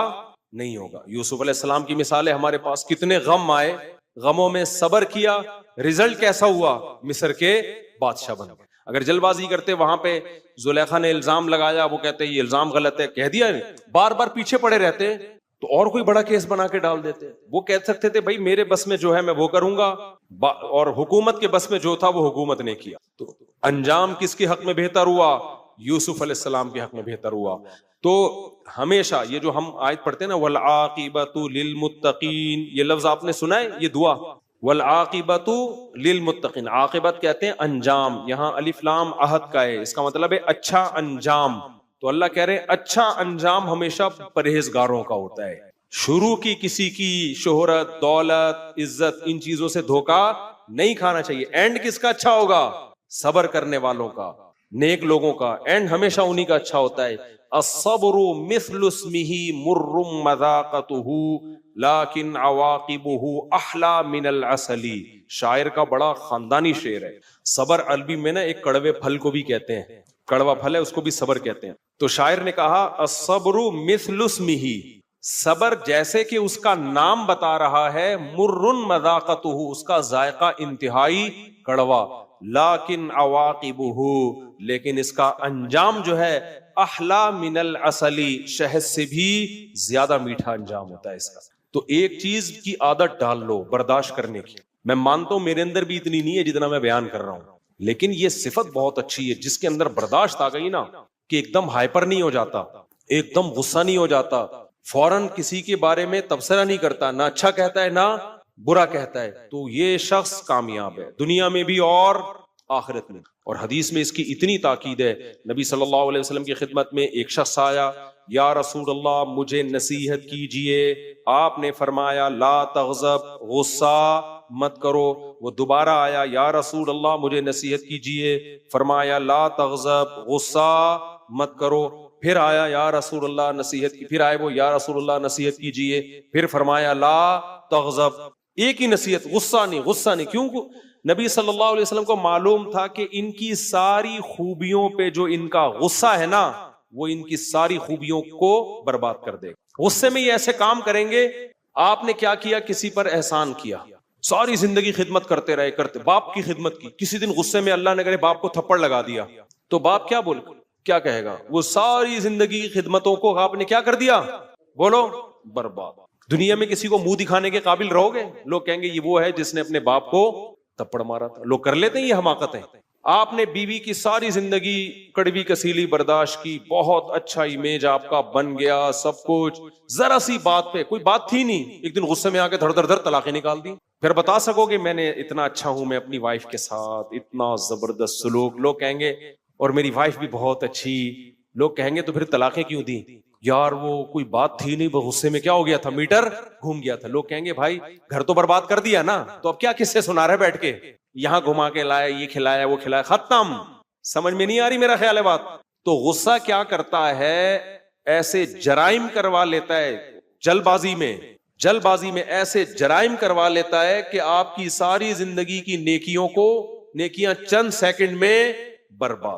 نہیں ہوگا۔ یوسف علیہ السلام کی مثال ہے، ہمارے پاس کتنے غم آئے، غموں میں صبر کیا، رزلٹ کیسا ہوا، مصر کے بادشاہ بن گئے۔ اگر جلد بازی کرتے، وہاں پہ زلیخا نے الزام لگایا، وہ کہتے یہ الزام غلط ہے، کہہ دیا، بار بار پیچھے پڑے رہتے تو اور کوئی بڑا کیس بنا کے ڈال دیتے۔ وہ کہہ سکتے تھے بھائی میرے بس میں جو ہے میں وہ کروں گا، اور حکومت کے بس میں جو تھا وہ حکومت نے کیا۔ تو انجام کس کے حق میں بہتر ہوا؟ یوسف علیہ السلام کے حق میں بہتر ہوا۔ تو ہمیشہ یہ جو ہم آیت پڑھتے ہیں نا، والعاقبۃ للمتقین، یہ لفظ آپ نے سنا ہے، یہ دعا والعاقبۃ للمتقین، عاقبت کہتے ہیں انجام، یہاں الف لام عہد کا ہے، اس کا مطلب ہے اچھا انجام۔ تو اللہ کہہ رہے ہیں اچھا انجام ہمیشہ پرہیزگاروں کا ہوتا ہے۔ شروع کی کسی کی شہرت، دولت، عزت، ان چیزوں سے دھوکا نہیں کھانا چاہیے۔ اینڈ کس کا اچھا ہوگا؟ صبر کرنے والوں کا، نیک لوگوں کا اینڈ ہمیشہ انہی کا اچھا ہوتا ہے۔ الصبر مثل اسمہ مر مذاقتہ لیکن عواقبہ احلی من العسل، شاعر کا بڑا خاندانی شعر ہے۔ صبر عربی میں نا ایک کڑوے پھل کو بھی کہتے ہیں، کڑوا پھل ہے اس کو بھی صبر کہتے ہیں۔ تو شاعر نے کہا الصبر مثل اسمہ، صبر جیسے کہ اس کا نام بتا رہا ہے، مر مذاقتہ، اس کا ذائقہ انتہائی کڑوا، لیکن عواقبہ، لیکن اس کا انجام جو ہے احلی من العسل، شہد سے بھی زیادہ میٹھا انجام ہوتا ہے اس کا۔ تو ایک چیز کی عادت ڈال لو برداشت کرنے کی۔ میں مانتا ہوں میرے اندر بھی اتنی نہیں ہے جتنا میں بیان کر رہا ہوں، لیکن یہ صفت بہت اچھی ہے، جس کے اندر برداشت آ گئی نا کہ ایک دم ہائپر نہیں ہو جاتا، ایک دم غصہ نہیں ہو جاتا، فوراً کسی کے بارے میں تبصرہ نہیں کرتا، نہ اچھا کہتا ہے نہ برا کہتا ہے، تو یہ شخص کامیاب ہے دنیا میں بھی اور آخرت میں۔ اور حدیث میں اس کی اتنی تاکید ہے، نبی صلی اللہ علیہ وسلم کی خدمت میں ایک شخص آیا، یا رسول اللہ مجھے نصیحت کیجئے، آپ نے فرمایا لا تغضب، غصہ مت کرو۔ وہ دوبارہ آیا، یا رسول اللہ مجھے نصیحت کیجئے، فرمایا لا تغضب، غصہ مت کرو۔ پھر آیا، یا رسول اللہ نصیحت کی، پھر آئے وہ، یا رسول اللہ نصیحت کیجئے، پھر فرمایا لا تغضب، ایک ہی نصیحت، غصہ نہیں، غصہ نہیں۔ کیوں؟ نبی صلی اللہ علیہ وسلم کو معلوم تھا کہ ان کی ساری خوبیوں پہ جو ان کا غصہ ہے نا، وہ ان کی ساری خوبیوں کو برباد کر دے گا۔ غصے میں یہ ایسے کام کریں گے، آپ نے کیا کیا، کسی پر احسان کیا، ساری زندگی خدمت کرتے رہے، کرتے، باپ کی خدمت کی، کسی دن غصے میں اللہ نے کرے باپ کو تھپڑ لگا دیا، تو باپ کیا بول، کیا کہے گا؟ وہ ساری زندگی کی خدمتوں کو آپ نے کیا کر دیا، بولو، برباد۔ دنیا میں کسی کو منہ دکھانے کے قابل رہو گے؟ لوگ کہیں گے یہ وہ ہے جس نے اپنے باپ کو تھپڑ مارا تھا۔ لوگ کر لیتے ہیں یہ حماقتیں۔ آپ نے بیوی کی ساری زندگی کڑوی کسیلی برداشت کی، بہت اچھا امیج آپ کا بن گیا، سب کچھ، ذرا سی بات پہ، کوئی بات تھی نہیں، ایک دن غصے میں آ کے دھڑ دھڑ دھڑ طلاقیں نکال دی۔ پھر بتا سکو گے میں نے اتنا اچھا ہوں، میں اپنی وائف کے ساتھ اتنا زبردست سلوک، لوگ کہیں گے اور میری وائف بھی بہت اچھی، لوگ کہیں گے تو پھر طلاقیں کیوں دی؟ یار وہ کوئی بات تھی نہیں، وہ غصے میں کیا ہو گیا تھا، میٹر گھوم گیا تھا. لوگ کہیں گے بھائی گھر تو برباد کر دیا نا، تو اب کیا قصے سنا رہے بیٹھ کے، یہاں گھما کے لایا، یہ کھلایا وہ کھلایا، ختم. سمجھ میں نہیں آ رہی میرا خیال ہے بات. تو غصہ کیا کرتا ہے، ایسے جرائم کروا لیتا ہے جلد بازی میں ایسے جرائم کروا لیتا ہے کہ آپ کی ساری زندگی کی نیکیاں چند سیکنڈ میں برباد.